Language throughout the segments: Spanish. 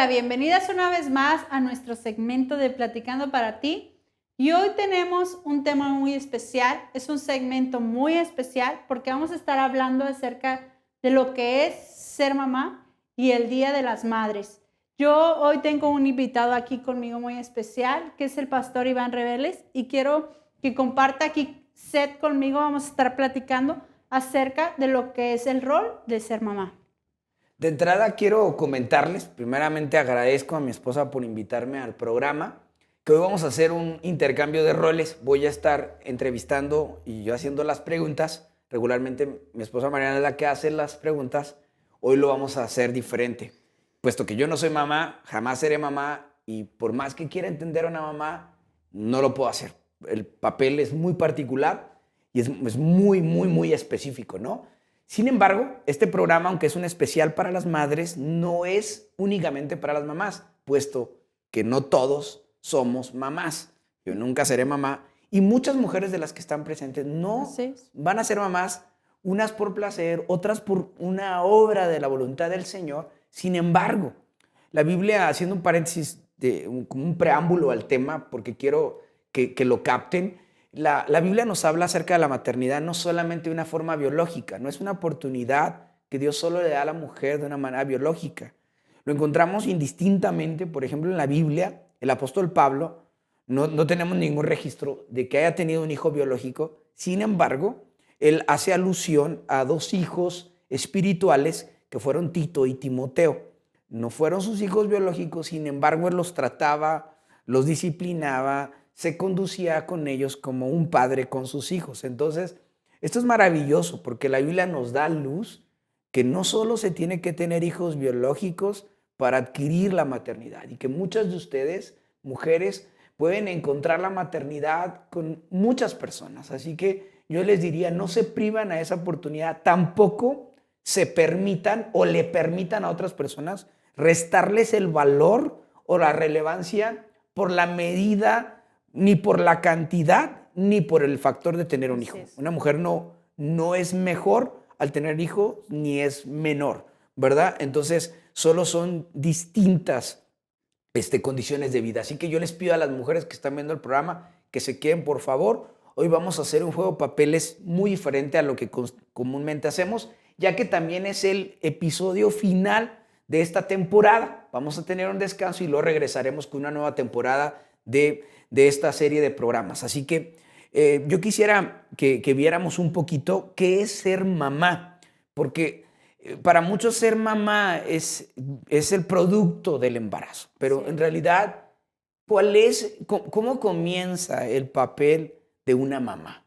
Hola, bienvenidas una vez más a nuestro segmento de Platicando para ti. Y hoy tenemos un tema muy especial, es un segmento muy especial porque vamos a estar hablando acerca de lo que es ser mamá y el Día de las Madres. Yo hoy tengo un invitado aquí conmigo muy especial, que es el pastor Iván Reveles, y quiero que comparta aquí Seth conmigo. Vamos a estar platicando acerca de lo que es el rol de ser mamá. De entrada quiero comentarles, primeramente agradezco a mi esposa por invitarme al programa, que hoy vamos a hacer un intercambio de roles. Voy a estar entrevistando y yo haciendo las preguntas. Regularmente mi esposa Mariana es la que hace las preguntas. Hoy lo vamos a hacer diferente. Puesto que yo no soy mamá, jamás seré mamá y por más que quiera entender a una mamá, no lo puedo hacer. El papel es muy particular y es muy específico, ¿no? Sin embargo, este programa, aunque es un especial para las madres, no es únicamente para las mamás, puesto que no todos somos mamás. Yo nunca seré mamá y muchas mujeres de las que están presentes no van a ser mamás, unas por placer, otras por una obra de la voluntad del Señor. Sin embargo, la Biblia, haciendo un paréntesis, como un preámbulo al tema, porque quiero que lo capten, la Biblia nos habla acerca de la maternidad no solamente de una forma biológica, no es una oportunidad que Dios solo le da a la mujer de una manera biológica. Lo encontramos indistintamente, por ejemplo, en la Biblia, el apóstol Pablo, no tenemos ningún registro de que haya tenido un hijo biológico. Sin embargo, él hace alusión a dos hijos espirituales que fueron Tito y Timoteo. No fueron sus hijos biológicos, sin embargo, él los trataba, los disciplinaba, se conducía con ellos como un padre con sus hijos. Entonces, esto es maravilloso porque la Biblia nos da luz que no solo se tiene que tener hijos biológicos para adquirir la maternidad y que muchas de ustedes, mujeres, pueden encontrar la maternidad con muchas personas. Así que yo les diría, no se privan a esa oportunidad, tampoco se permitan o le permitan a otras personas restarles el valor o la relevancia por la medida ni por la cantidad, ni por el factor de tener un hijo. Una mujer no es mejor al tener hijo, ni es menor, ¿verdad? Entonces, solo son distintas condiciones de vida. Así que yo les pido a las mujeres que están viendo el programa que se queden, por favor. Hoy vamos a hacer un juego de papeles muy diferente a lo que comúnmente hacemos, ya que también es el episodio final de esta temporada. Vamos a tener un descanso y luego regresaremos con una nueva temporada de esta serie de programas. Así que yo quisiera que viéramos un poquito qué es ser mamá, porque para muchos ser mamá es el producto del embarazo, pero en realidad, ¿cómo comienza el papel de una mamá?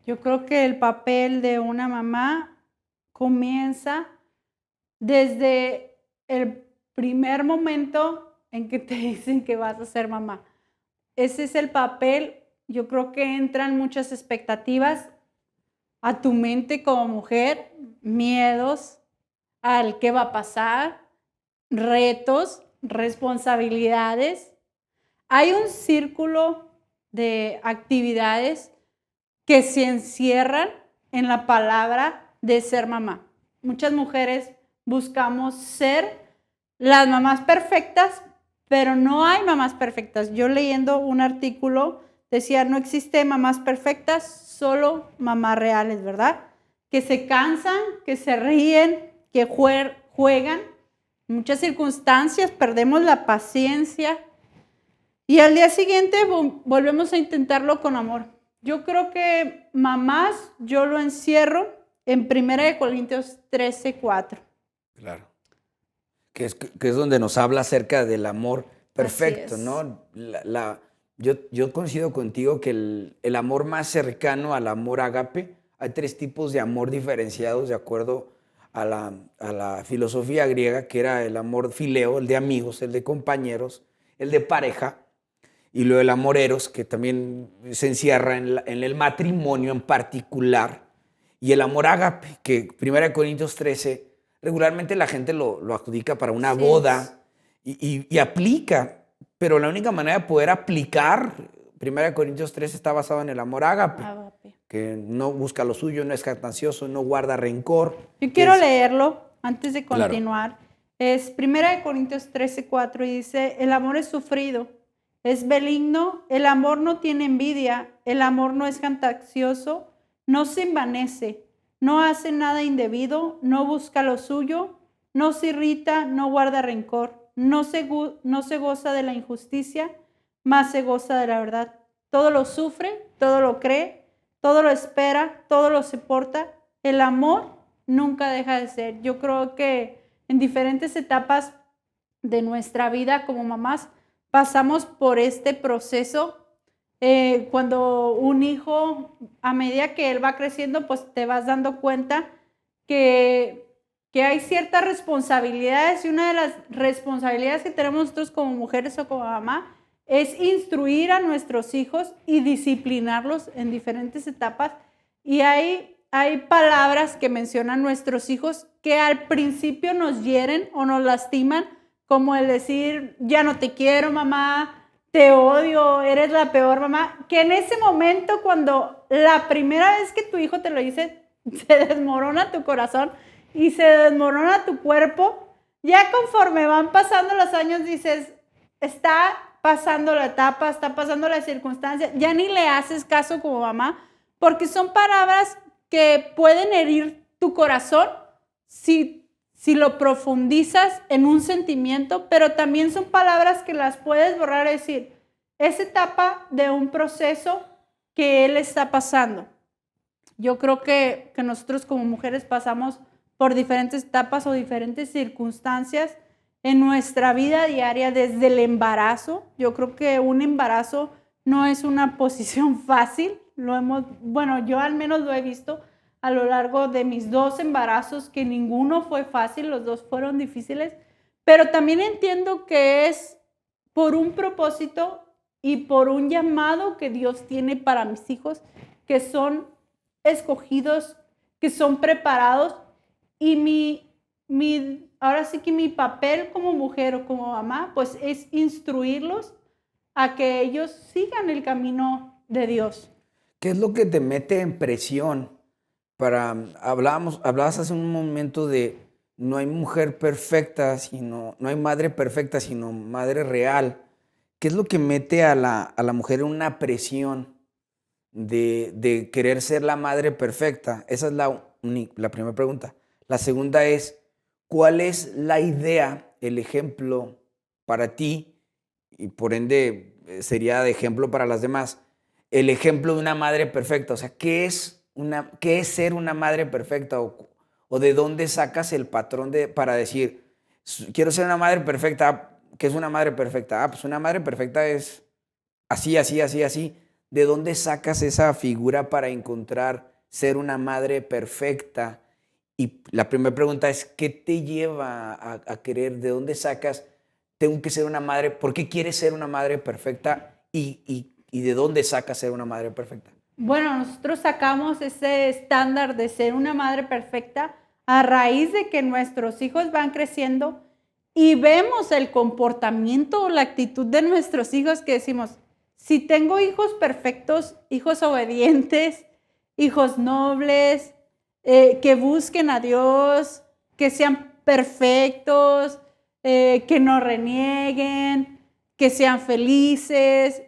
Yo creo que el papel de una mamá comienza desde el primer momento en que te dicen que vas a ser mamá. Ese es el papel. Yo creo que entran muchas expectativas a tu mente como mujer, miedos al qué va a pasar, retos, responsabilidades. Hay un círculo de actividades que se encierran en la palabra de ser mamá. Muchas mujeres buscamos ser las mamás perfectas, pero no hay mamás perfectas. Yo leyendo un artículo decía, no existe mamás perfectas, solo mamás reales, ¿verdad? Que se cansan, que se ríen, que juegan. En muchas circunstancias perdemos la paciencia y al día siguiente volvemos a intentarlo con amor. Yo creo que mamás, yo lo encierro en 1 Corintios 13:4. Claro. Que es donde nos habla acerca del amor perfecto, ¿no? Yo coincido contigo que el amor más cercano al amor ágape, hay tres tipos de amor diferenciados de acuerdo a la filosofía griega, que era el amor fileo, el de amigos, el de compañeros, el de pareja, y luego el amor eros, que también se encierra en el matrimonio en particular, y el amor ágape, que 1 Corintios 13, regularmente la gente lo adjudica para una boda y aplica, pero la única manera de poder aplicar 1 Corintios 13 está basado en el amor ágape, que no busca lo suyo, no es jactancioso, no guarda rencor. Yo quiero leerlo antes de continuar. Claro. Es 1 Corintios 13:4 y dice, el amor es sufrido, es benigno, el amor no tiene envidia, el amor no es jactancioso, no se envanece, no hace nada indebido, no busca lo suyo, no se irrita, no guarda rencor, no se goza de la injusticia, más se goza de la verdad. Todo lo sufre, todo lo cree, todo lo espera, todo lo soporta. El amor nunca deja de ser. Yo creo que en diferentes etapas de nuestra vida como mamás pasamos por este proceso. Cuando un hijo, a medida que él va creciendo, pues te vas dando cuenta que, que hay ciertas responsabilidades y una de las responsabilidades que tenemos nosotros como mujeres o como mamá es instruir a nuestros hijos y disciplinarlos en diferentes etapas. Y hay palabras que mencionan nuestros hijos que al principio nos hieren o nos lastiman, como el decir, ya no te quiero, mamá, te odio, eres la peor mamá, que en ese momento, cuando la primera vez que tu hijo te lo dice, se desmorona tu corazón y se desmorona tu cuerpo. Ya conforme van pasando los años dices, está pasando la etapa, está pasando la circunstancia, ya ni le haces caso como mamá, porque son palabras que pueden herir tu corazón si lo profundizas en un sentimiento, pero también son palabras que las puedes borrar y decir, es etapa de un proceso que él está pasando. Yo creo que nosotros como mujeres pasamos por diferentes etapas o diferentes circunstancias en nuestra vida diaria desde el embarazo. Yo creo que un embarazo no es una posición fácil. Bueno, yo al menos lo he visto a lo largo de mis 2 embarazos, que ninguno fue fácil, los 2 fueron difíciles, pero también entiendo que es por un propósito y por un llamado que Dios tiene para mis hijos, que son escogidos, que son preparados, y ahora sí que mi papel como mujer o como mamá, pues es instruirlos a que ellos sigan el camino de Dios. ¿Qué es lo que te mete en presión? Hablabas hace un momento de no hay mujer perfecta, no hay madre perfecta, sino madre real. ¿Qué es lo que mete a la mujer en una presión de querer ser la madre perfecta? Esa es la primera pregunta. La segunda es, ¿cuál es la idea, el ejemplo para ti y por ende sería de ejemplo para las demás? El ejemplo de una madre perfecta, o sea, ¿qué es ser una madre perfecta? O de dónde sacas el patrón para decir, quiero ser una madre perfecta? ¿Qué es una madre perfecta? Pues una madre perfecta es así, así, así, así. ¿De dónde sacas esa figura para encontrar ser una madre perfecta? Y la primera pregunta es, ¿qué te lleva a querer? ¿De dónde sacas? Tengo que ser una madre. ¿Por qué quieres ser una madre perfecta? ¿Y de dónde sacas ser una madre perfecta? Bueno, nosotros sacamos ese estándar de ser una madre perfecta a raíz de que nuestros hijos van creciendo y vemos el comportamiento o la actitud de nuestros hijos, que decimos, si tengo hijos perfectos, hijos obedientes, hijos nobles, que busquen a Dios, que sean perfectos, que no renieguen, que sean felices.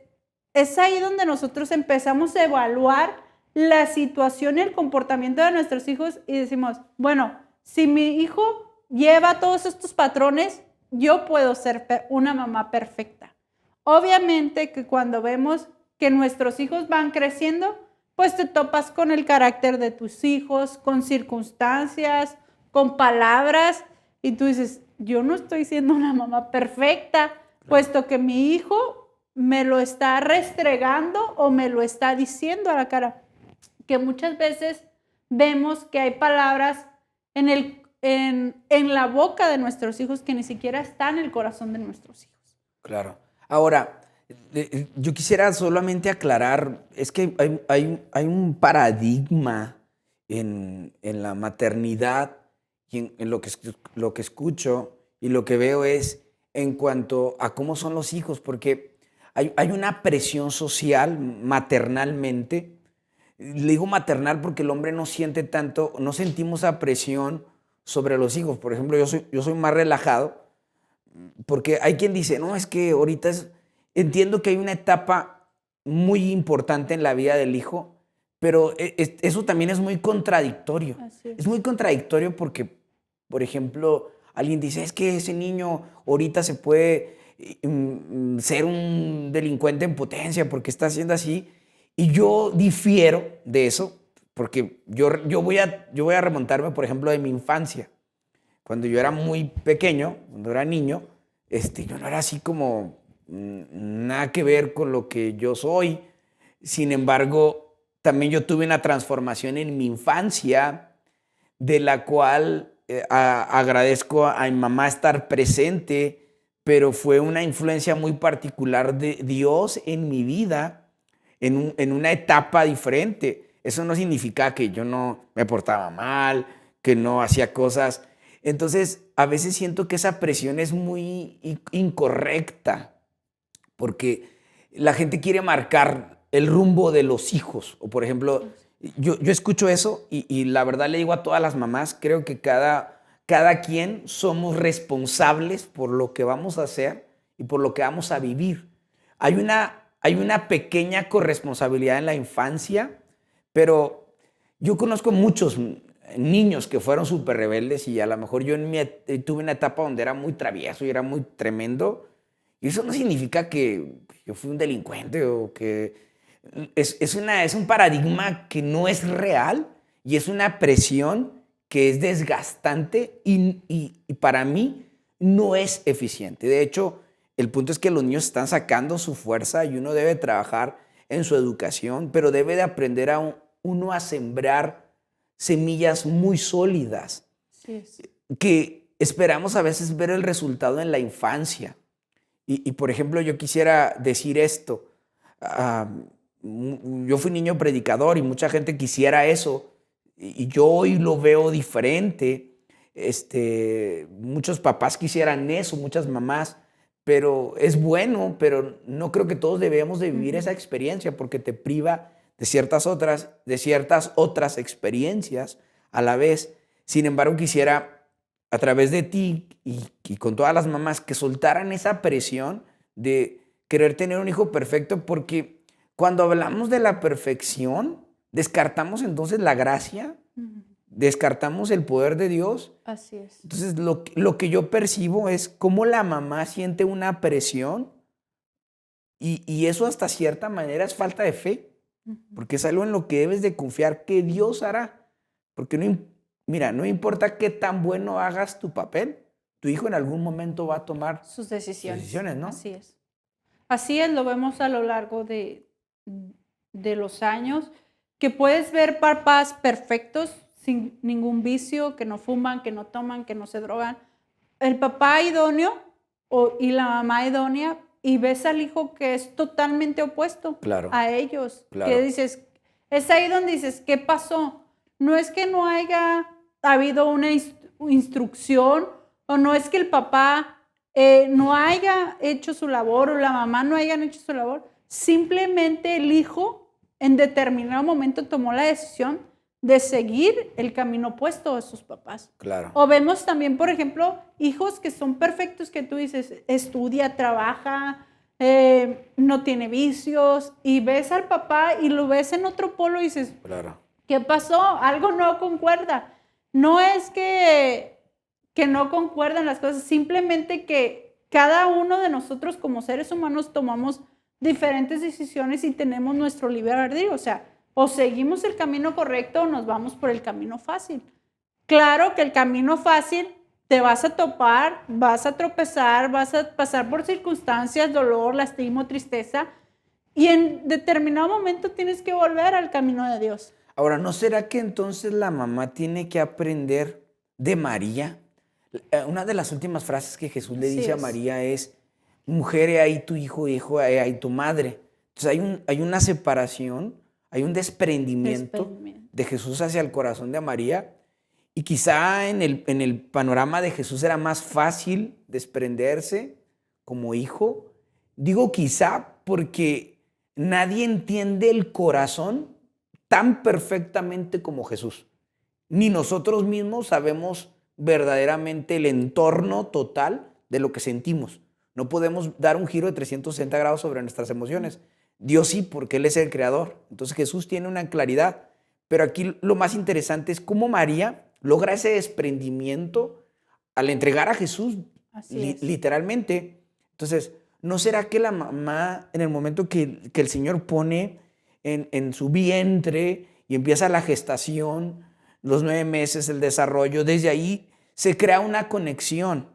Es ahí donde nosotros empezamos a evaluar la situación y el comportamiento de nuestros hijos y decimos, bueno, si mi hijo lleva todos estos patrones, yo puedo ser una mamá perfecta. Obviamente que cuando vemos que nuestros hijos van creciendo, pues te topas con el carácter de tus hijos, con circunstancias, con palabras, y tú dices, yo no estoy siendo una mamá perfecta, puesto que mi hijo me lo está restregando o me lo está diciendo a la cara. Que muchas veces vemos que hay palabras en la boca de nuestros hijos que ni siquiera están en el corazón de nuestros hijos. Claro. Ahora, yo quisiera solamente aclarar, es que hay un paradigma en la maternidad y en lo que escucho y lo que veo es en cuanto a cómo son los hijos, porque hay una presión social maternalmente. Le digo maternal porque el hombre no siente tanto, no sentimos esa presión sobre los hijos. Por ejemplo, yo soy más relajado porque hay quien dice, no, es que ahorita entiendo que hay una etapa muy importante en la vida del hijo, pero eso también es muy contradictorio. Así es. Es muy contradictorio porque, por ejemplo, alguien dice, es que ese niño ahorita se puede ser un delincuente en potencia porque está haciendo así. Y yo difiero de eso porque yo voy a remontarme, por ejemplo, de mi infancia. Cuando yo era muy pequeño, cuando era niño, yo no era así como nada que ver con lo que yo soy. Sin embargo, también yo tuve una transformación en mi infancia, de la cual agradezco a mi mamá estar presente, pero fue una influencia muy particular de Dios en mi vida, en una etapa diferente. Eso no significa que yo no me portaba mal, que no hacía cosas. Entonces, a veces siento que esa presión es muy incorrecta, porque la gente quiere marcar el rumbo de los hijos. O, por ejemplo, yo escucho eso y la verdad le digo a todas las mamás, creo que cada quien somos responsables por lo que vamos a hacer y por lo que vamos a vivir. Hay una pequeña corresponsabilidad en la infancia, pero yo conozco muchos niños que fueron súper rebeldes y a lo mejor yo tuve una etapa donde era muy travieso y era muy tremendo. Y eso no significa que yo fui un delincuente o que es un paradigma que no es real y es una presión que es desgastante y para mí no es eficiente. De hecho, el punto es que los niños están sacando su fuerza y uno debe trabajar en su educación, pero debe de aprender uno a sembrar semillas muy sólidas Así es. que esperamos a veces ver el resultado en la infancia. Por ejemplo, yo quisiera decir esto. Yo fui niño predicador y mucha gente quisiera eso. Y yo hoy lo veo diferente. Muchos papás quisieran eso, muchas mamás. Pero es bueno, pero no creo que todos debemos de vivir esa experiencia porque te priva de ciertas otras experiencias a la vez. Sin embargo, quisiera a través de ti y con todas las mamás que soltaran esa presión de querer tener un hijo perfecto, porque cuando hablamos de la perfección, descartamos entonces la gracia, descartamos el poder de Dios. Así es. Entonces, lo que yo percibo es cómo la mamá siente una presión y eso hasta cierta manera es falta de fe, porque es algo en lo que debes de confiar que Dios hará, porque mira, no importa qué tan bueno hagas tu papel, tu hijo en algún momento va a tomar Sus decisiones. ¿no? Así es. Así es, lo vemos a lo largo de los años, que puedes ver papás perfectos, sin ningún vicio, que no fuman, que no toman, que no se drogan. El papá idóneo y la mamá idónea, y ves al hijo que es totalmente opuesto Claro, a ellos. claro. Que dices, es ahí donde dices, ¿qué pasó? No es que no haya habido una instrucción, o no es que el papá no haya hecho su labor o la mamá no hayan hecho su labor. Simplemente el hijo en determinado momento tomó la decisión de seguir el camino opuesto a sus papás. Claro. O vemos también, por ejemplo, hijos que son perfectos, que tú dices, estudia, trabaja, no tiene vicios, y ves al papá y lo ves en otro polo y dices, Claro. ¿qué pasó? Algo no concuerda. No es que no concuerdan las cosas, simplemente que cada uno de nosotros como seres humanos tomamos diferentes decisiones y tenemos nuestro libre albedrío. O sea, o seguimos el camino correcto o nos vamos por el camino fácil. Claro que el camino fácil te vas a topar, vas a tropezar, vas a pasar por circunstancias, dolor, lastima, tristeza, y en determinado momento tienes que volver al camino de Dios. Ahora, ¿no será que entonces la mamá tiene que aprender de María? Una de las últimas frases que Jesús le dice a María es, mujer, he ahí tu hijo, hijo, he ahí tu madre. Entonces hay una separación, hay un desprendimiento de Jesús hacia el corazón de María. Y quizá en el panorama de Jesús era más fácil desprenderse como hijo. Digo quizá porque nadie entiende el corazón tan perfectamente como Jesús. Ni nosotros mismos sabemos verdaderamente el entorno total de lo que sentimos. No podemos dar un giro de 360 grados sobre nuestras emociones. Dios sí, porque Él es el creador. Entonces Jesús tiene una claridad. Pero aquí lo más interesante es cómo María logra ese desprendimiento al entregar a Jesús Así es. literalmente. Entonces, ¿no será que la mamá, en el momento que el Señor pone en su vientre y empieza la gestación, los 9 meses, el desarrollo, desde ahí se crea una conexión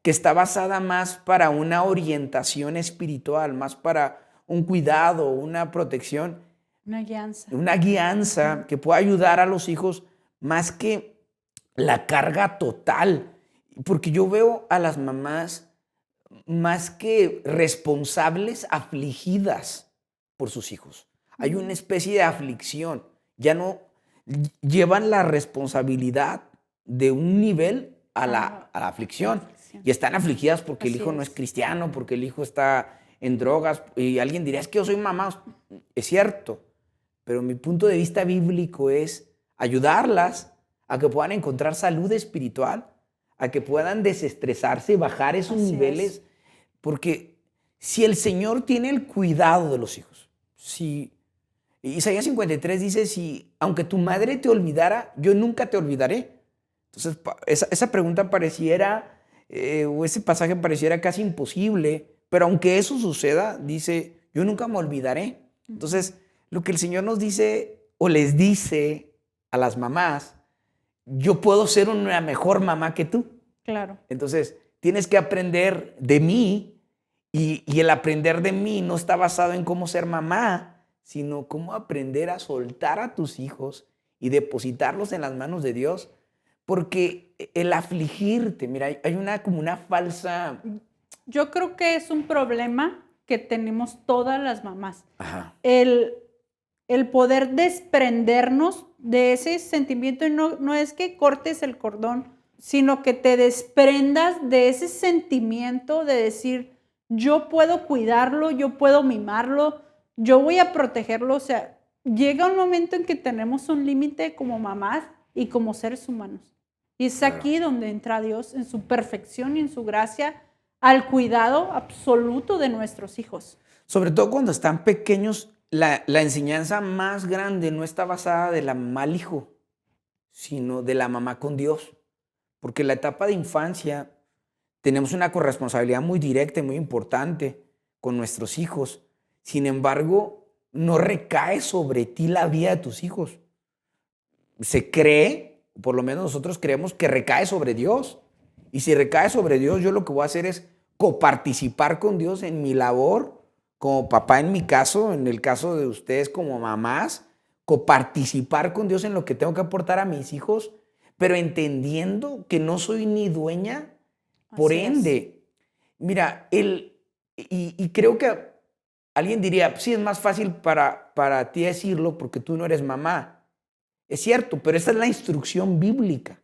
que está basada más para una orientación espiritual, más para un cuidado, una protección, Una guianza. una guianza que pueda ayudar a los hijos más que la carga total? Porque yo veo a las mamás más que responsables, afligidas por sus hijos. Hay una especie de aflicción. Ya no llevan la responsabilidad de un nivel a la aflicción. Y están afligidas porque el Así hijo no es es. cristiano, porque el hijo está en drogas. Y alguien dirá, es que yo soy mamá. Es cierto. Pero mi punto de vista bíblico es ayudarlas a que puedan encontrar salud espiritual, a que puedan desestresarse, bajar esos Así niveles. es. Porque si el Señor tiene el cuidado de los hijos, si Isaías 53 dice, si aunque tu madre te olvidara, yo nunca te olvidaré. Entonces, esa pregunta pareciera, o ese pasaje pareciera casi imposible, pero aunque eso suceda, dice, yo nunca me olvidaré. Entonces, lo que el Señor nos dice o les dice a las mamás, yo puedo ser una mejor mamá que tú. Claro. Entonces, tienes que aprender de mí y el aprender de mí no está basado en cómo ser mamá, sino cómo aprender a soltar a tus hijos y depositarlos en las manos de Dios. Porque el afligirte, mira, hay como una falsa... Yo creo que es un problema que tenemos todas las mamás. Ajá. El poder desprendernos de ese sentimiento, y no es que cortes el cordón, sino que te desprendas de ese sentimiento de decir, yo puedo cuidarlo, yo puedo mimarlo, yo voy a protegerlo. O sea, llega un momento en que tenemos un límite como mamás y como seres humanos. Y es Claro. aquí donde entra Dios en su perfección y en su gracia al cuidado absoluto de nuestros hijos. Sobre todo cuando están pequeños, la enseñanza más grande no está basada de la mamá al hijo, sino de la mamá con Dios. Porque en la etapa de infancia tenemos una corresponsabilidad muy directa y muy importante con nuestros hijos. Sin embargo, no recae sobre ti la vida de tus hijos. Se cree, por lo menos nosotros creemos, que recae sobre Dios. Y si recae sobre Dios, yo lo que voy a hacer es coparticipar con Dios en mi labor, como papá en mi caso, en el caso de ustedes como mamás, coparticipar con Dios en lo que tengo que aportar a mis hijos, pero entendiendo que no soy ni dueña, por Así es. ende. Mira, y creo que alguien diría, sí, es más fácil para ti decirlo porque tú no eres mamá. Es cierto, pero esa es la instrucción bíblica.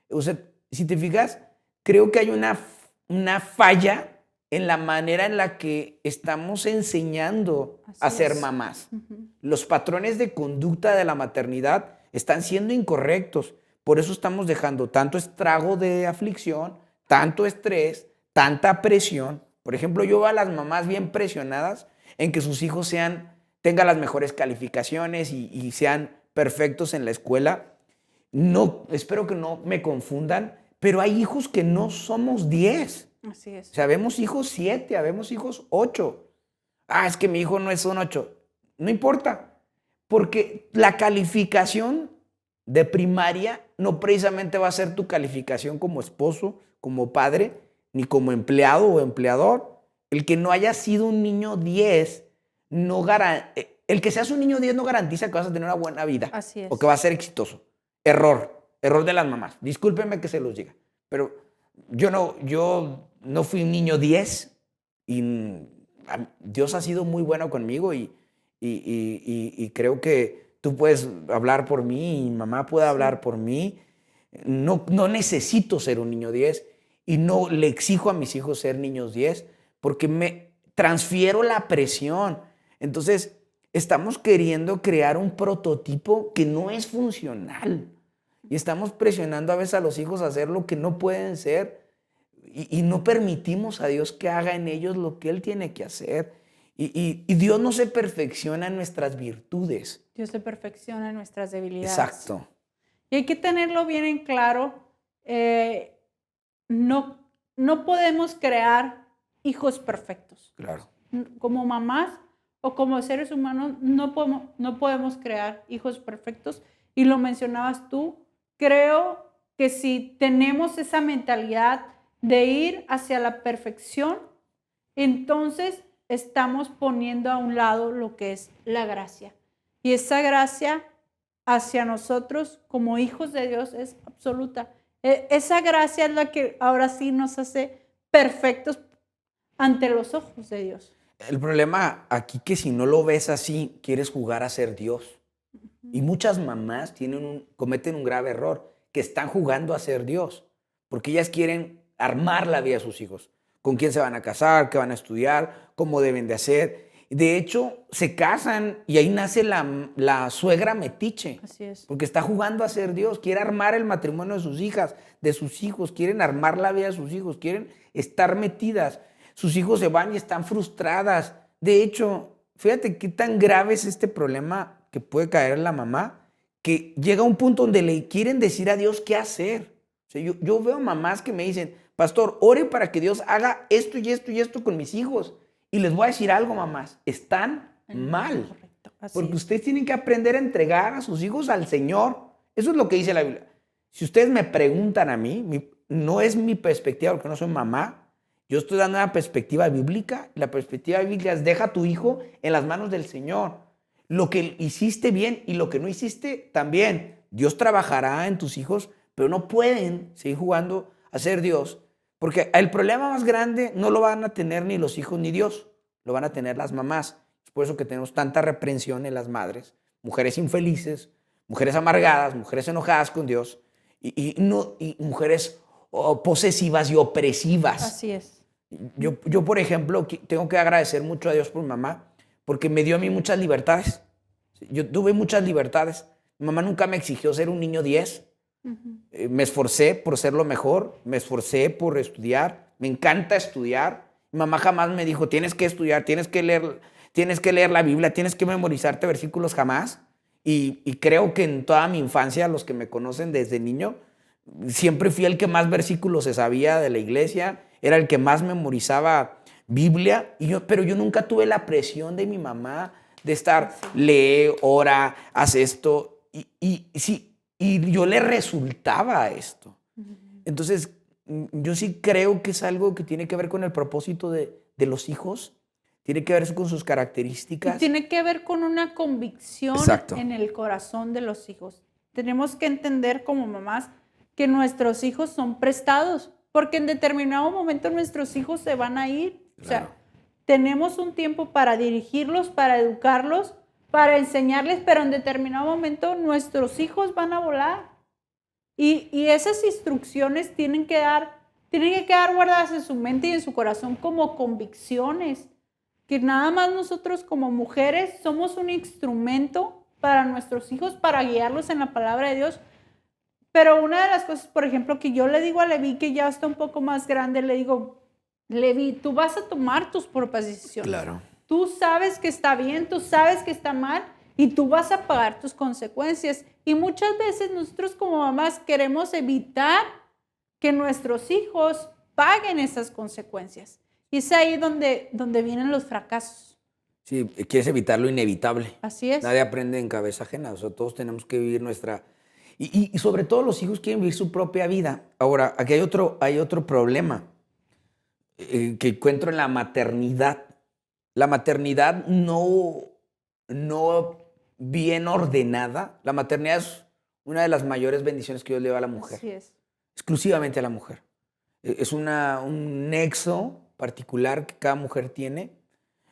O sea, si te fijas, creo que hay una falla en la manera en la que estamos enseñando a Así ser es. mamás. Ujú. Los patrones de conducta de la maternidad están siendo incorrectos. Por eso estamos dejando tanto estrago de aflicción, tanto estrés, tanta presión. Por ejemplo, yo veo a las mamás bien presionadas en que sus hijos tengan las mejores calificaciones y sean perfectos en la escuela. No, espero que no me confundan, pero hay hijos que no somos 10. Así es. O sea, vemos hijos 7, vemos hijos 8. Ah, es que mi hijo no es un 8. No importa, porque la calificación de primaria no precisamente va a ser tu calificación como esposo, como padre, ni como empleado o empleador. El que no haya sido un niño 10, el que seas un niño 10 no garantiza que vas a tener una buena vida. Así es. O que vas a ser exitoso. Error de las mamás. Discúlpenme que se los diga, pero yo no fui un niño 10 y Dios ha sido muy bueno conmigo y creo que tú puedes hablar por mí y mi mamá puede hablar por mí. No necesito ser un niño 10 y no le exijo a mis hijos ser niños 10 porque me transfiero la presión. Entonces, estamos queriendo crear un prototipo que no es funcional. Y estamos presionando a veces a los hijos a hacer lo que no pueden ser y no permitimos a Dios que haga en ellos lo que Él tiene que hacer. Y Dios no se perfecciona en nuestras virtudes. Dios se perfecciona en nuestras debilidades. Exacto. Y hay que tenerlo bien en claro. No podemos crear hijos perfectos. Claro. Como mamás o como seres humanos no podemos crear hijos perfectos. Y lo mencionabas tú. Creo que si tenemos esa mentalidad de ir hacia la perfección, entonces estamos poniendo a un lado lo que es la gracia. Y esa gracia hacia nosotros como hijos de Dios es absoluta. Esa gracia es la que ahora sí nos hace perfectos ante los ojos de Dios. El problema aquí que si no lo ves así, quieres jugar a ser Dios. Y muchas mamás cometen un grave error, que están jugando a ser Dios, porque ellas quieren armar la vida de sus hijos. Con quién se van a casar, qué van a estudiar, cómo deben de hacer. De hecho, se casan y ahí nace la suegra metiche. Así es. Porque está jugando a ser Dios, quiere armar el matrimonio de sus hijas, de sus hijos, quieren armar la vida de sus hijos, quieren estar metidas. Sus hijos se van y están frustradas. De hecho, fíjate qué tan grave es este problema que puede caer en la mamá, que llega a un punto donde le quieren decir a Dios qué hacer. O sea, yo veo mamás que me dicen, pastor, ore para que Dios haga esto y esto y esto con mis hijos. Y les voy a decir algo, mamás, están mal. Correcto. Así Porque es. ustedes tienen que aprender a entregar a sus hijos al Señor. Eso es lo que dice la Biblia. Si ustedes me preguntan a mí, no es mi perspectiva porque no soy mamá. Yo estoy dando una perspectiva bíblica. La perspectiva bíblica es deja a tu hijo en las manos del Señor. Lo que hiciste bien y lo que no hiciste también. Dios trabajará en tus hijos, pero no pueden seguir jugando a ser Dios. Porque el problema más grande no lo van a tener ni los hijos ni Dios. Lo van a tener las mamás. Es por eso que tenemos tanta reprensión en las madres. Mujeres infelices, mujeres amargadas, mujeres enojadas con Dios y mujeres posesivas y opresivas. Así es. Yo, por ejemplo, tengo que agradecer mucho a Dios por mi mamá porque me dio a mí muchas libertades. Yo tuve muchas libertades. Mi mamá nunca me exigió ser un niño 10. Me esforcé por ser lo mejor, me esforcé por estudiar. Me encanta estudiar. Mi mamá jamás me dijo, tienes que estudiar, tienes que leer la Biblia, tienes que memorizarte versículos, jamás. Y creo que en toda mi infancia, los que me conocen desde niño, siempre fui el que más versículos se sabía de la iglesia, era el que más memorizaba Biblia, pero yo nunca tuve la presión de mi mamá de estar, lee, ora, haz esto, y yo le resultaba esto. Entonces, yo sí creo que es algo que tiene que ver con el propósito de los hijos, tiene que ver con sus características. Y tiene que ver con una convicción Exacto. en el corazón de los hijos. Tenemos que entender como mamás que nuestros hijos son prestados, porque en determinado momento nuestros hijos se van a ir. Claro. O sea, tenemos un tiempo para dirigirlos, para educarlos, para enseñarles, pero en determinado momento nuestros hijos van a volar. Y esas instrucciones tienen que quedar guardadas en su mente y en su corazón como convicciones. Que nada más nosotros como mujeres somos un instrumento para nuestros hijos, para guiarlos en la palabra de Dios. Pero una de las cosas, por ejemplo, que yo le digo a Levi, que ya está un poco más grande, le digo, Levi, tú vas a tomar tus propias decisiones. Claro. Tú sabes que está bien, tú sabes que está mal y tú vas a pagar tus consecuencias. Y muchas veces nosotros como mamás queremos evitar que nuestros hijos paguen esas consecuencias. Y es ahí donde vienen los fracasos. Sí, quieres evitar lo inevitable. Así es. Nadie aprende en cabeza ajena. O sea, todos tenemos que vivir nuestra... Y sobre todo los hijos quieren vivir su propia vida. Ahora, aquí hay otro problema que encuentro en la maternidad. La maternidad no bien ordenada. La maternidad es una de las mayores bendiciones que Dios le da a la mujer. Así es. Exclusivamente a la mujer. Es un nexo particular que cada mujer tiene.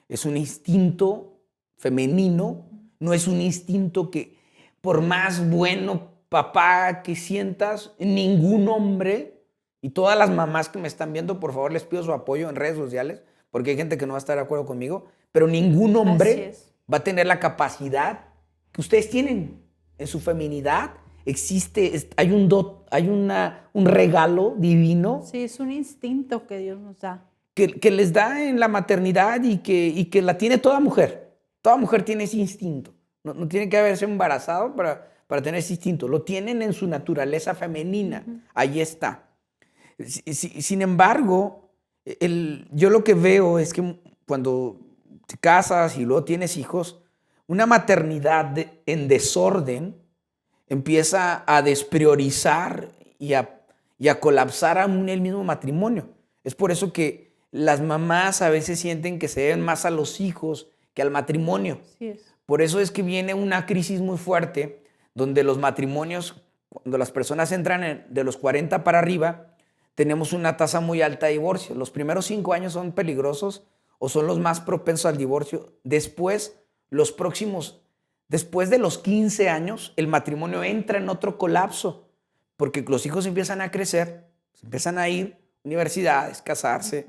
Es un instinto femenino. No es un instinto que, por más bueno papá que sientas, ningún hombre, y todas las mamás que me están viendo, por favor, les pido su apoyo en redes sociales, porque hay gente que no va a estar de acuerdo conmigo, pero ningún hombre va a tener la capacidad que ustedes tienen en su feminidad, hay un regalo divino Sí, es un instinto que Dios nos da. que les da en la maternidad y que la tiene toda mujer. Toda mujer tiene ese instinto. No tiene que haberse embarazado para tener ese instinto. Lo tienen en su naturaleza femenina. Ahí está. Sin embargo, yo lo que veo es que cuando te casas y luego tienes hijos, una maternidad en desorden empieza a despriorizar y a colapsar aún el mismo matrimonio. Es por eso que las mamás a veces sienten que se deben más a los hijos que al matrimonio. Así es. Por eso es que viene una crisis muy fuerte donde los matrimonios, cuando las personas entran de los 40 para arriba, tenemos una tasa muy alta de divorcio. Los primeros 5 años son peligrosos o son los más propensos al divorcio. Después de los 15 años, el matrimonio entra en otro colapso porque los hijos empiezan a crecer, empiezan a ir a universidades, casarse.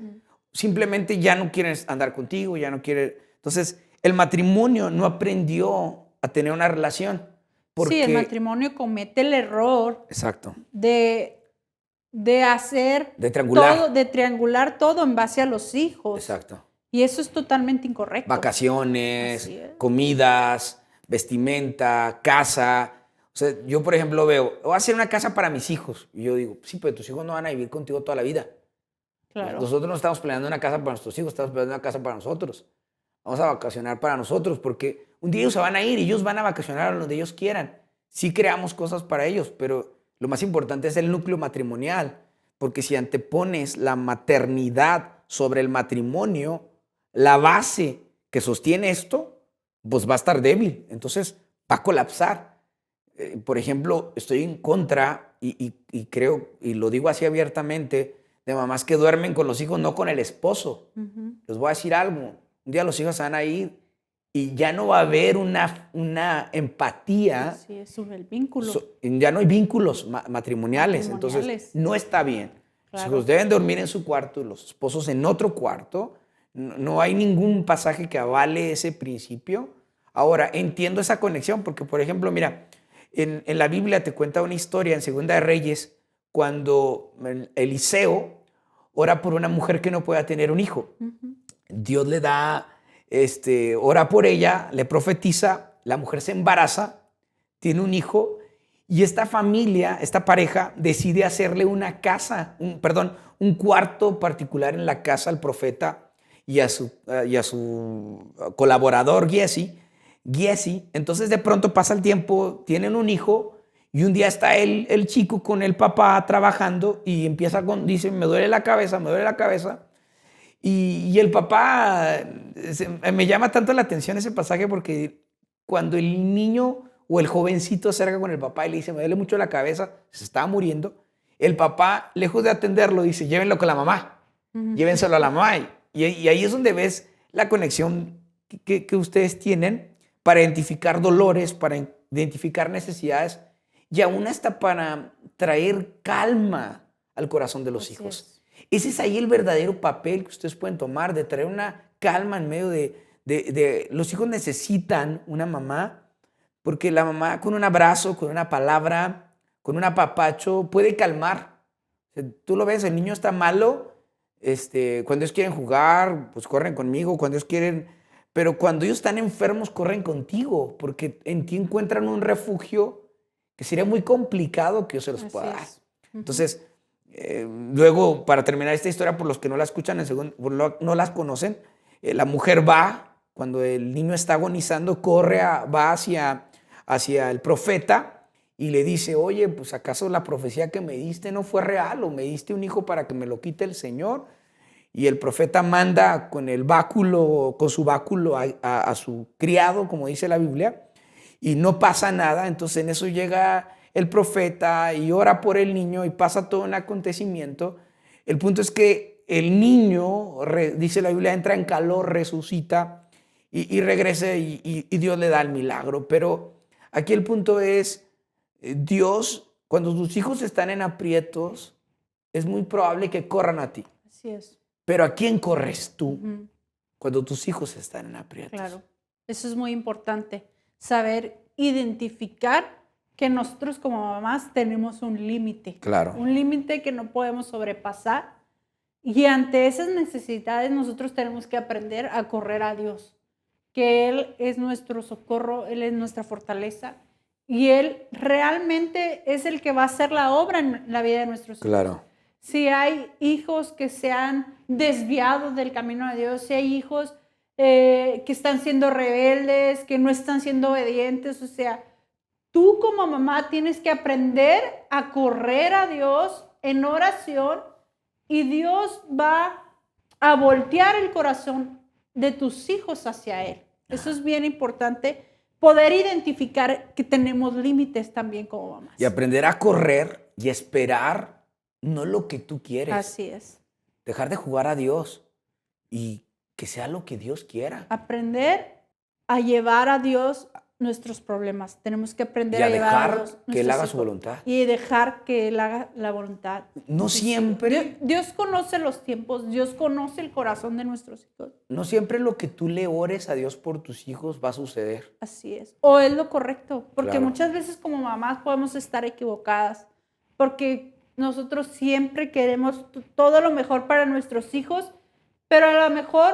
Simplemente ya no quieren andar contigo, ya no quieren. Entonces, el matrimonio no aprendió a tener una relación. Sí, el matrimonio comete el error Exacto. de hacer De triangular. todo, de triangular todo en base a los hijos. Exacto. Y eso es totalmente incorrecto. Vacaciones, comidas, vestimenta, casa. O sea, yo, por ejemplo, veo, voy a hacer una casa para mis hijos. Y yo digo, sí, pero tus hijos no van a vivir contigo toda la vida. Claro. Nosotros no estamos planeando una casa para nuestros hijos, estamos planeando una casa para nosotros. Vamos a vacacionar para nosotros porque un día ellos se van a ir y ellos van a vacacionar a donde ellos quieran. Sí creamos cosas para ellos, pero lo más importante es el núcleo matrimonial, porque si antepones la maternidad sobre el matrimonio, la base que sostiene esto, pues va a estar débil, entonces va a colapsar. Por ejemplo, estoy en contra y creo, y lo digo así abiertamente, de mamás que duermen con los hijos, no con el esposo. Les voy a decir algo, un día los hijos se van a ir y ya no va a haber una empatía. Sí, es sobre el vínculo. Ya no hay vínculos matrimoniales, entonces no está bien. Claro. Los hijos deben dormir en su cuarto, los esposos en otro cuarto. No hay ningún pasaje que avale ese principio. Ahora, entiendo esa conexión porque, por ejemplo, mira, en la Biblia te cuenta una historia en Segunda de Reyes cuando Eliseo ora por una mujer que no pueda tener un hijo. Dios le da, ora por ella, le profetiza, la mujer se embaraza, tiene un hijo y esta familia, esta pareja decide hacerle una casa, un cuarto particular en la casa al profeta y a su colaborador Giesi. Entonces de pronto pasa el tiempo, tienen un hijo y un día está el chico con el papá trabajando y dice, me duele la cabeza. Y el papá, me llama tanto la atención ese pasaje porque cuando el niño o el jovencito se acerca con el papá y le dice, me duele mucho la cabeza, se estaba muriendo, el papá, lejos de atenderlo, dice, llévenlo con la mamá, llévenselo a la mamá. Y ahí es donde ves la conexión que ustedes tienen para identificar dolores, para identificar necesidades y aún hasta para traer calma al corazón de los hijos. Ese es ahí el verdadero papel que ustedes pueden tomar, de traer una calma en medio de los hijos necesitan una mamá, porque la mamá con un abrazo, con una palabra, con un apapacho puede calmar. O sea, tú lo ves, el niño está malo, cuando ellos quieren jugar, pues corren conmigo, cuando ellos quieren, pero cuando ellos están enfermos corren contigo, porque en ti encuentran un refugio que sería muy complicado que yo se los pueda dar. Entonces, luego, para terminar esta historia, por los que no la escuchan, no las conocen, la mujer va, cuando el niño está agonizando, va hacia el profeta y le dice, oye, pues ¿acaso la profecía que me diste no fue real? ¿O me diste un hijo para que me lo quite el Señor? Y el profeta manda con su báculo a su criado, como dice la Biblia, y no pasa nada. Entonces en eso llega el profeta y ora por el niño y pasa todo un acontecimiento. El punto es que el niño, dice la Biblia, entra en calor, resucita y regresa y Dios le da el milagro. Pero aquí el punto es, Dios, cuando tus hijos están en aprietos, es muy probable que corran a ti. Así es. Pero ¿a quién corres tú cuando tus hijos están en aprietos? Claro, eso es muy importante, saber identificar que nosotros como mamás tenemos un límite. Claro. Un límite que no podemos sobrepasar. Y ante esas necesidades nosotros tenemos que aprender a correr a Dios, que Él es nuestro socorro, Él es nuestra fortaleza y Él realmente es el que va a hacer la obra en la vida de nuestros hijos. Claro. Si hay hijos que se han desviado del camino de Dios, si hay hijos que están siendo rebeldes, que no están siendo obedientes, o sea, tú como mamá tienes que aprender a correr a Dios en oración y Dios va a voltear el corazón de tus hijos hacia Él. Eso es bien importante, poder identificar que tenemos límites también como mamás. Y aprender a correr y esperar no lo que tú quieres. Así es. Dejar de jugar a Dios y que sea lo que Dios quiera. Aprender a llevar a Dios nuestros problemas. Tenemos que aprender Y a llevar a dejar Dios que Él nuestros haga hijos. su voluntad. Y dejar que Él haga la voluntad. No siempre, Dios conoce los tiempos, Dios conoce el corazón de nuestros hijos. no siempre lo que tú le ores a Dios por tus hijos va a suceder. Así es. O es lo correcto. Porque Claro. muchas veces como mamás podemos estar equivocadas. Porque nosotros siempre queremos todo lo mejor para nuestros hijos, pero a lo mejor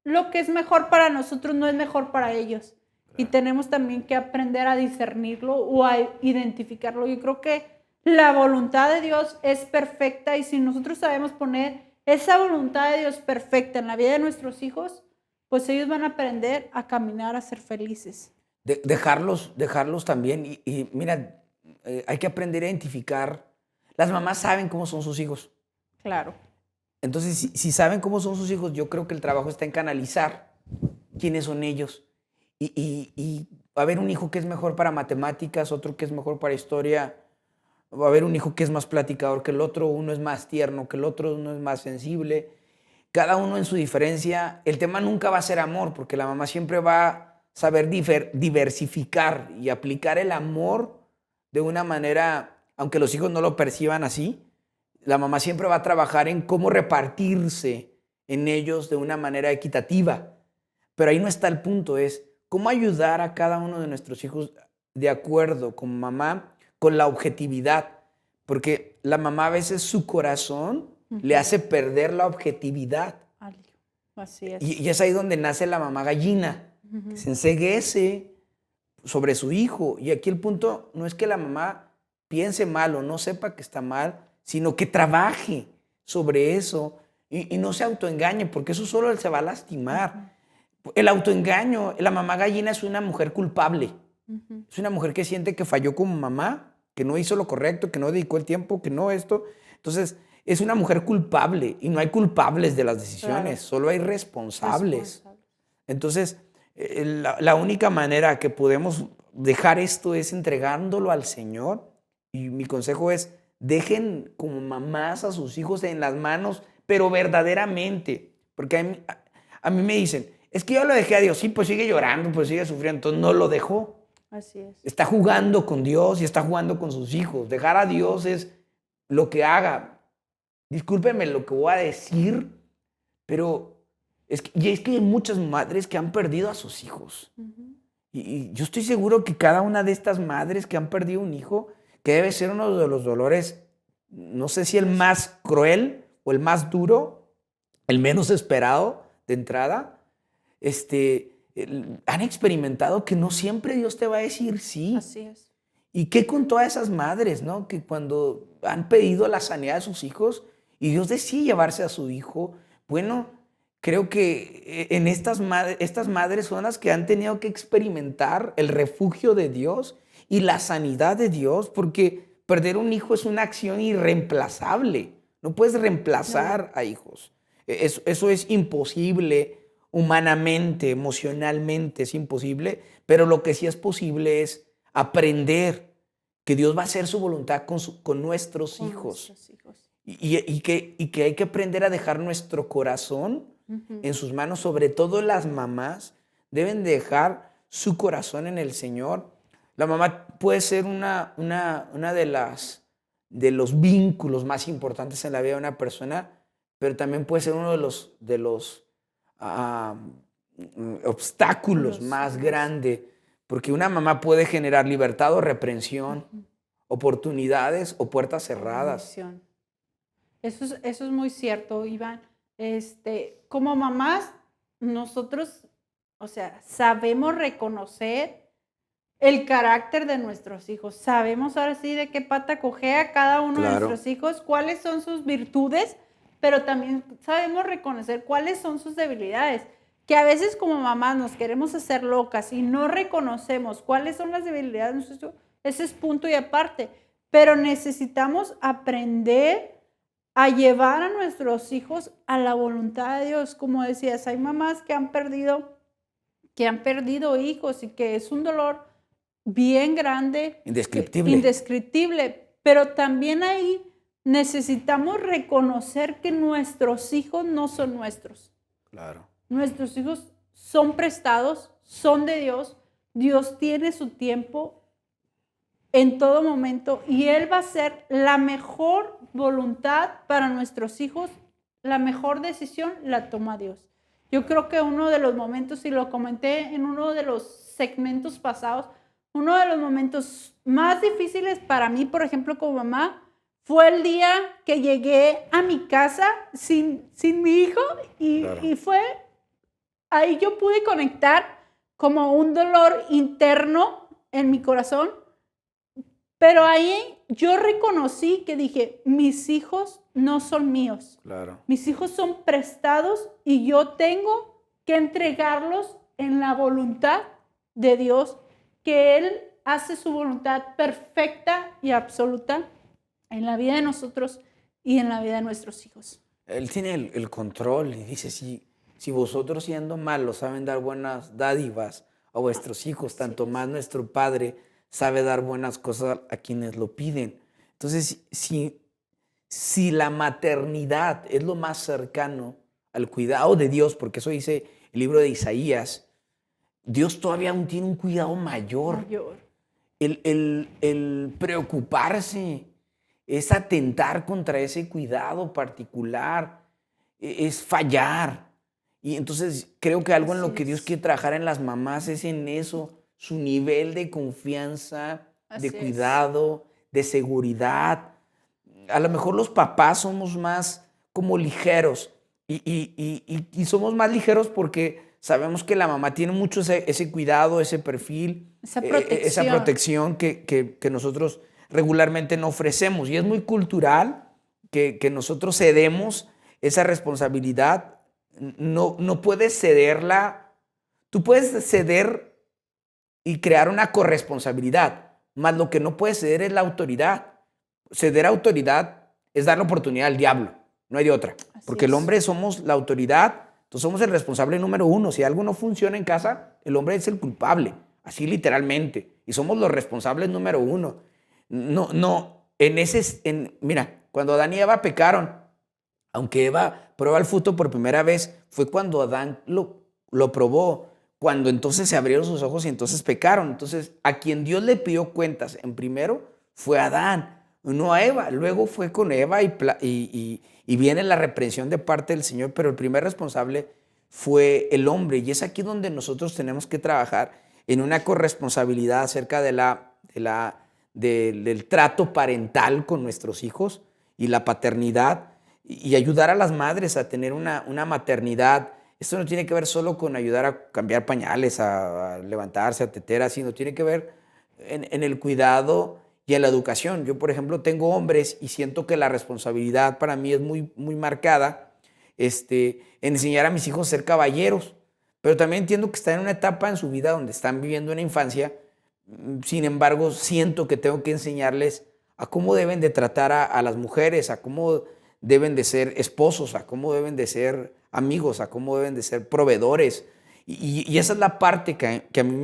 lo que es mejor para nosotros no es mejor para ellos. Y tenemos también que aprender a discernirlo o a identificarlo. Yo creo que la voluntad de Dios es perfecta y si nosotros sabemos poner esa voluntad de Dios perfecta en la vida de nuestros hijos, pues ellos van a aprender a caminar, a ser felices. Dejarlos también. Y mira, hay que aprender a identificar. Las mamás saben cómo son sus hijos. Claro. Entonces, si saben cómo son sus hijos, yo creo que el trabajo está en canalizar quiénes son ellos. Y va a haber un hijo que es mejor para matemáticas, otro que es mejor para historia. Va a haber un hijo que es más platicador que el otro, uno es más tierno que el otro, uno es más sensible. Cada uno en su diferencia. El tema nunca va a ser amor, porque la mamá siempre va a saber diversificar y aplicar el amor de una manera, aunque los hijos no lo perciban así, la mamá siempre va a trabajar en cómo repartirse en ellos de una manera equitativa. Pero ahí no está el punto, es cómo ayudar a cada uno de nuestros hijos de acuerdo con mamá, con la objetividad. Porque la mamá a veces su corazón le hace perder la objetividad. Así es. Y es ahí donde nace la mamá gallina, que se enceguece sobre su hijo. Y aquí el punto no es que la mamá piense mal o no sepa que está mal, sino que trabaje sobre eso y no se autoengañe, porque eso solo se va a lastimar. El autoengaño, la mamá gallina es una mujer culpable. Es una mujer que siente que falló como mamá, que no hizo lo correcto, que no dedicó el tiempo, que no esto. Entonces, es una mujer culpable y no hay culpables de las decisiones, Claro. solo hay responsables. Entonces, la única manera que podemos dejar esto es entregándolo al Señor. Y mi consejo es, dejen como mamás a sus hijos en las manos, pero verdaderamente. Porque a mí me dicen, es que yo lo dejé a Dios. Sí, pues sigue llorando, pues sigue sufriendo. Entonces no lo dejó. Así es. Está jugando con Dios y está jugando con sus hijos. Dejar a Dios es lo que haga. Discúlpenme lo que voy a decir, pero es que hay muchas madres que han perdido a sus hijos. Y yo estoy seguro que cada una de estas madres que han perdido un hijo, que debe ser uno de los dolores, no sé si el más cruel o el más duro, el menos esperado de entrada, han experimentado que no siempre Dios te va a decir sí. Así es. ¿Y qué con todas esas madres, no? Que cuando han pedido la sanidad de sus hijos y Dios decide llevarse a su hijo, bueno, creo que en estas madres son las que han tenido que experimentar el refugio de Dios y la sanidad de Dios, porque perder un hijo es una acción irreemplazable. No puedes reemplazar a hijos. Eso es imposible humanamente, emocionalmente, es imposible, pero lo que sí es posible es aprender que Dios va a hacer su voluntad con nuestros hijos. Y que hay que aprender a dejar nuestro corazón en sus manos, sobre todo las mamás deben dejar su corazón en el Señor. La mamá puede ser una de los vínculos más importantes en la vida de una persona, pero también puede ser uno de los obstáculos más grandes, Porque una mamá puede generar libertad o reprensión, oportunidades o puertas cerradas. Bendición. Eso es muy cierto, Iván. Como mamás, nosotros, o sea, sabemos reconocer el carácter de nuestros hijos. Sabemos ahora sí de qué pata cojea cada uno de Claro. nuestros hijos, cuáles son sus virtudes, pero también sabemos reconocer cuáles son sus debilidades. Que a veces como mamás nos queremos hacer locas y no reconocemos cuáles son las debilidades de nuestros hijos, ese es punto y aparte. Pero necesitamos aprender a llevar a nuestros hijos a la voluntad de Dios. Como decías, hay mamás que han perdido hijos y que es un dolor bien grande, Indescriptible. indescriptible, pero también ahí necesitamos reconocer que nuestros hijos no son nuestros. Claro. Nuestros hijos son prestados, son de Dios. Dios tiene su tiempo en todo momento y Él va a hacer la mejor voluntad para nuestros hijos. La mejor decisión la toma Dios. Yo creo que uno de los momentos, y lo comenté en uno de los segmentos pasados, uno de los momentos más difíciles para mí, por ejemplo, como mamá, fue el día que llegué a mi casa sin mi hijo Claro. y fue, ahí yo pude conectar como un dolor interno en mi corazón, pero ahí yo reconocí que dije, mis hijos no son míos. Claro. Mis hijos son prestados y yo tengo que entregarlos en la voluntad de Dios, que Él hace su voluntad perfecta y absoluta en la vida de nosotros y en la vida de nuestros hijos. Él tiene el control y dice, si vosotros siendo malos saben dar buenas dádivas a vuestros hijos, tanto más nuestro Padre sabe dar buenas cosas a quienes lo piden. Entonces, si la maternidad es lo más cercano al cuidado de Dios, porque eso dice el libro de Isaías, Dios todavía aún tiene un cuidado mayor. El preocuparse es atentar contra ese cuidado particular, es fallar. Y entonces creo que algo en lo que Dios quiere trabajar en las mamás es en eso, su nivel de confianza, de cuidado, de seguridad. A lo mejor los papás somos más como ligeros y somos más ligeros porque sabemos que la mamá tiene mucho ese cuidado, ese perfil, esa protección que nosotros regularmente no ofrecemos. Y es muy cultural que nosotros cedemos esa responsabilidad. No puedes cederla. Tú puedes ceder y crear una corresponsabilidad, más lo que no puedes ceder es la autoridad. Ceder autoridad es dar la oportunidad al diablo, no hay de otra. Porque el hombre somos la autoridad, entonces somos el responsable número uno. Si algo no funciona en casa, el hombre es el culpable, así literalmente. Y somos los responsables número uno. Mira, cuando Adán y Eva pecaron, aunque Eva prueba el fruto por primera vez, fue cuando Adán lo probó, cuando entonces se abrieron sus ojos y entonces pecaron. Entonces, a quien Dios le pidió cuentas en primero fue a Adán, no a Eva. Luego fue con Eva y viene la reprensión de parte del Señor, pero el primer responsable fue el hombre. Y es aquí donde nosotros tenemos que trabajar en una corresponsabilidad acerca del trato parental con nuestros hijos y la paternidad, y ayudar a las madres a tener una maternidad. Esto no tiene que ver solo con ayudar a cambiar pañales, a levantarse, a teter, sino tiene que ver en el cuidado y en la educación. Yo, por ejemplo, tengo hombres y siento que la responsabilidad para mí es muy, muy marcada en enseñar a mis hijos a ser caballeros, pero también entiendo que están en una etapa en su vida donde están viviendo una infancia. Sin embargo, siento que tengo que enseñarles a cómo deben de tratar a las mujeres, a cómo deben de ser esposos, a cómo deben de ser amigos, a cómo deben de ser proveedores. Y esa es la parte que a mí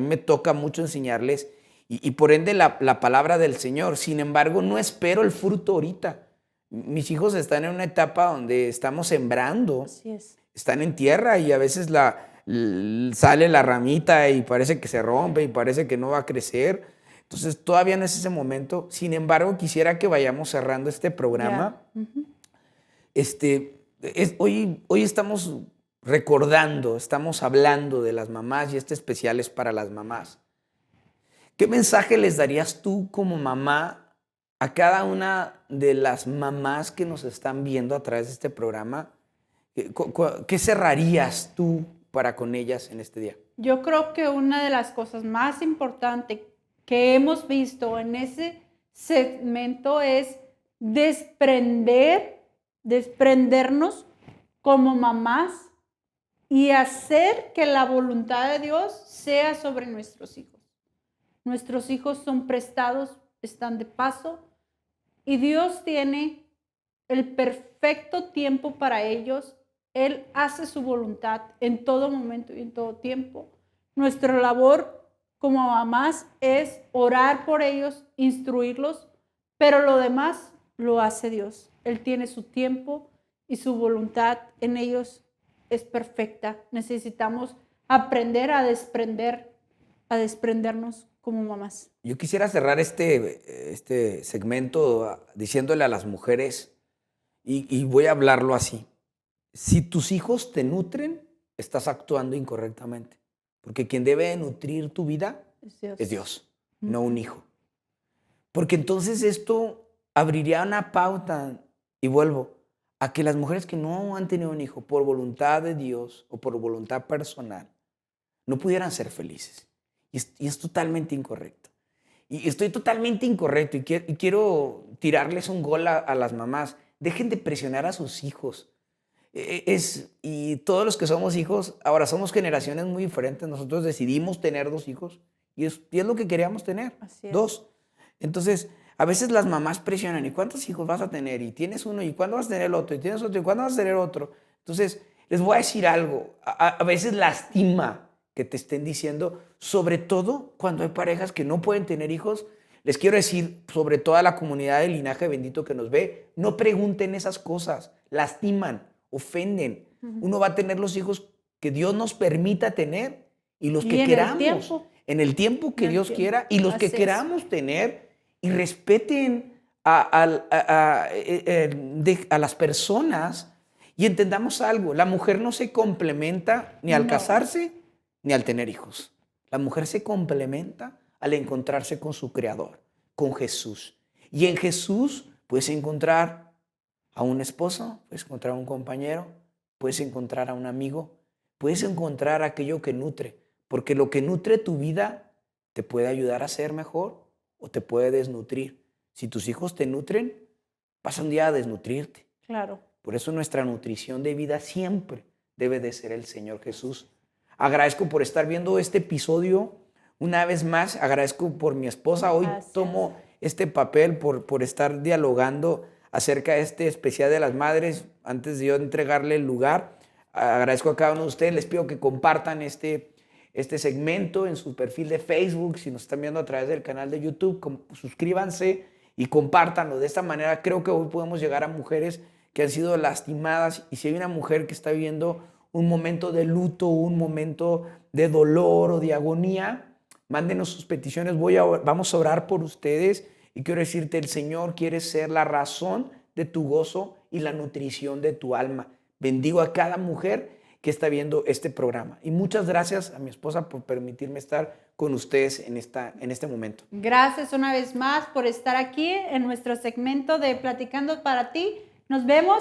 me toca mucho enseñarles y por ende la palabra del Señor. Sin embargo, no espero el fruto ahorita. Mis hijos están en una etapa donde estamos sembrando. Así es. Están en tierra y a veces sale la ramita y parece que se rompe y parece que no va a crecer. Entonces todavía no es ese momento. Sin embargo, quisiera que vayamos cerrando este programa. Ujú. Hoy estamos recordando, estamos hablando de las mamás y este especial es para las mamás. ¿Qué mensaje les darías tú como mamá a cada una de las mamás que nos están viendo a través de este programa? ¿Qué cerrarías tú para con ellas en este día? Yo creo que una de las cosas más importantes que hemos visto en ese segmento es desprendernos como mamás y hacer que la voluntad de Dios sea sobre nuestros hijos. Nuestros hijos son prestados, están de paso y Dios tiene el perfecto tiempo para ellos. Él hace su voluntad en todo momento y en todo tiempo. Nuestra labor como mamás es orar por ellos, instruirlos, pero lo demás lo hace Dios. Él tiene su tiempo y su voluntad en ellos es perfecta. Necesitamos aprender a desprendernos como mamás. Yo quisiera cerrar este segmento diciéndole a las mujeres, y voy a hablarlo así. Si tus hijos te nutren, estás actuando incorrectamente. Porque quien debe nutrir tu vida es Dios, no un hijo. Porque entonces esto abriría una pauta, y vuelvo, a que las mujeres que no han tenido un hijo por voluntad de Dios o por voluntad personal, no pudieran ser felices. Y es totalmente incorrecto. Y estoy totalmente incorrecto y quiero tirarles un gol a las mamás. Dejen de presionar a sus hijos. Y todos los que somos hijos, ahora somos generaciones muy diferentes. Nosotros decidimos tener 2 hijos y es lo que queríamos tener, Así es. 2. Entonces, a veces las mamás presionan, ¿y cuántos hijos vas a tener? Y tienes uno, ¿y cuándo vas a tener el otro? Y tienes otro, ¿y cuándo vas a tener otro? Entonces, les voy a decir algo, a veces lastima que te estén diciendo, sobre todo cuando hay parejas que no pueden tener hijos. Les quiero decir, sobre toda la comunidad del linaje bendito que nos ve, no pregunten esas cosas, lastiman, ofenden. Uno va a tener los hijos que Dios nos permita tener y los que queramos, en el tiempo que Dios quiera, y los que queramos tener, y respeten a las personas y entendamos algo, la mujer no se complementa ni al casarse ni al tener hijos. La mujer se complementa al encontrarse con su Creador, con Jesús. Y en Jesús puedes encontrar a un esposo, puedes encontrar a un compañero, puedes encontrar a un amigo, puedes encontrar aquello que nutre, porque lo que nutre tu vida te puede ayudar a ser mejor o te puede desnutrir. Si tus hijos te nutren, vas un día a desnutrirte. Claro. Por eso nuestra nutrición de vida siempre debe de ser el Señor Jesús. Agradezco por estar viendo este episodio una vez más. Agradezco por mi esposa. Hoy tomo este papel por estar dialogando acerca de este especial de las madres. Antes de yo entregarle el lugar, agradezco a cada uno de ustedes. Les pido que compartan este segmento en su perfil de Facebook. Si nos están viendo a través del canal de YouTube, suscríbanse y compártanlo. De esta manera creo que hoy podemos llegar a mujeres que han sido lastimadas. Y si hay una mujer que está viviendo un momento de luto, un momento de dolor o de agonía, mándenos sus peticiones. Vamos a orar por ustedes. Y quiero decirte, el Señor quiere ser la razón de tu gozo y la nutrición de tu alma. Bendigo a cada mujer que está viendo este programa. Y muchas gracias a mi esposa por permitirme estar con ustedes en este momento. Gracias una vez más por estar aquí en nuestro segmento de Platicando para ti. Nos vemos